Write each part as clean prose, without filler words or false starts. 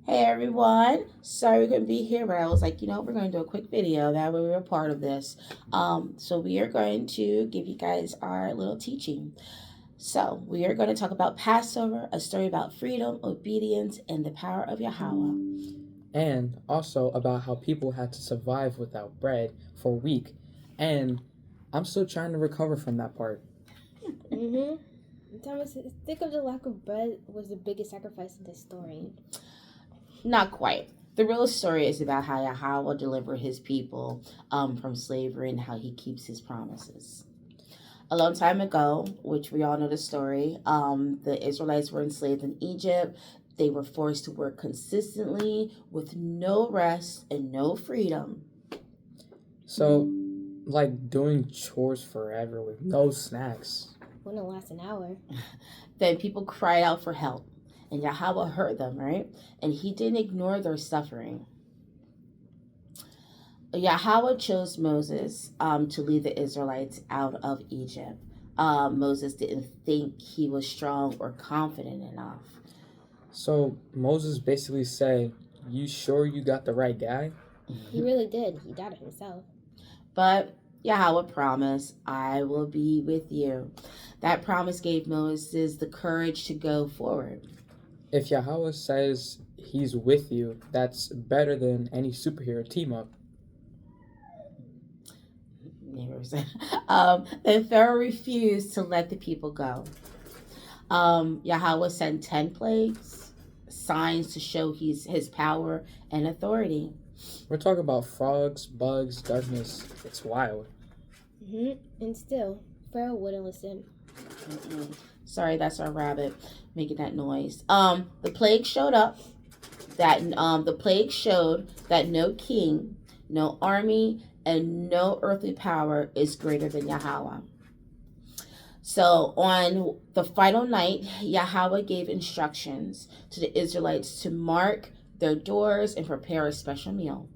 Hey everyone, sorry we couldn't be here, but I was like, we're going to do a quick video. That way we're a part of this. So we are going to give you guys our little teaching. So we are going to talk about Passover, a story about freedom, obedience, and the power of Yahweh. And also about how people had to survive without bread for a week. And I'm still trying to recover from that part. Mm-hmm. Thomas, think of the lack of bread was the biggest sacrifice in the story. Not quite. The real story is about how Yahweh delivered his people from slavery and how he keeps his promises. A long time ago, which we all know the story, the Israelites were enslaved in Egypt. They were forced to work consistently with no rest and no freedom. So, like doing chores forever with no snacks. Wouldn't last an hour. Then people cried out for help, and Yahweh heard them, right? And he didn't ignore their suffering. Yahweh chose Moses to lead the Israelites out of Egypt. Moses didn't think he was strong or confident enough. So, Moses basically said, "You sure you got the right guy?" He really did. He doubted himself. But Yahweh promised, I will be with you. That promise gave Moses the courage to go forward. If Yahweh says he's with you, that's better than any superhero team up. Then Pharaoh refused to let the people go. Yahweh sent 10 plagues, signs to show his power and authority. We're talking about frogs, bugs, darkness. It's wild. Mm-hmm. And still, Pharaoh wouldn't listen. Sorry, that's our rabbit making that noise. The plague showed up. The plague showed that no king, no army, and no earthly power is greater than Yahweh. So on the final night, Yahweh gave instructions to the Israelites to mark their doors and prepare a special meal.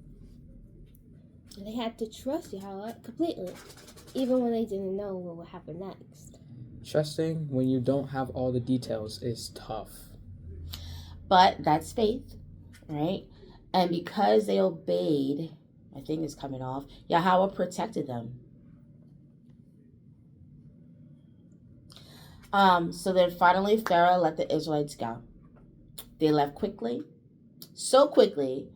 They had to trust Yahweh completely, even when they didn't know what would happen next. Trusting when you don't have all the details is tough. But that's faith, right? And because they obeyed, my thing is coming off, Yahweh protected them. So then finally Pharaoh let the Israelites go. They left quickly, so quickly,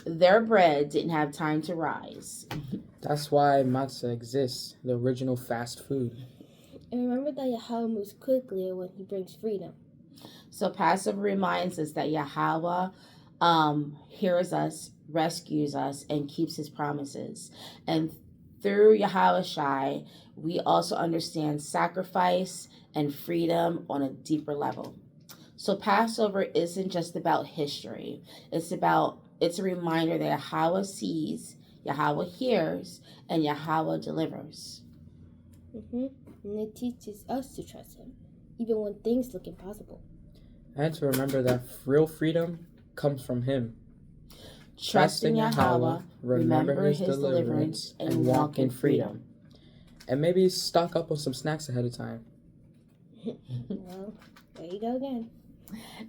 their bread didn't have time to rise. That's why matzah exists, the original fast food. And remember that Yahweh moves quickly when he brings freedom. So Passover reminds us that Yahweh hears us, rescues us, and keeps his promises. And through Yahweh Shai, we also understand sacrifice and freedom on a deeper level. So Passover isn't just about history. It's a reminder that Yahweh sees, Yahweh hears, and Yahweh delivers. Mm-hmm. And it teaches us to trust him, even when things look impossible. And to remember that real freedom comes from him. Trust in Yahweh, remember his deliverance, and walk in freedom. And maybe stock up on some snacks ahead of time. Well, there you go again.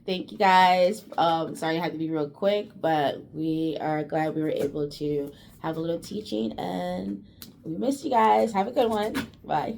Thank you guys. Sorry I had to be real quick, but we are glad we were able to have a little teaching, and we miss you guys. Have a good one. Bye.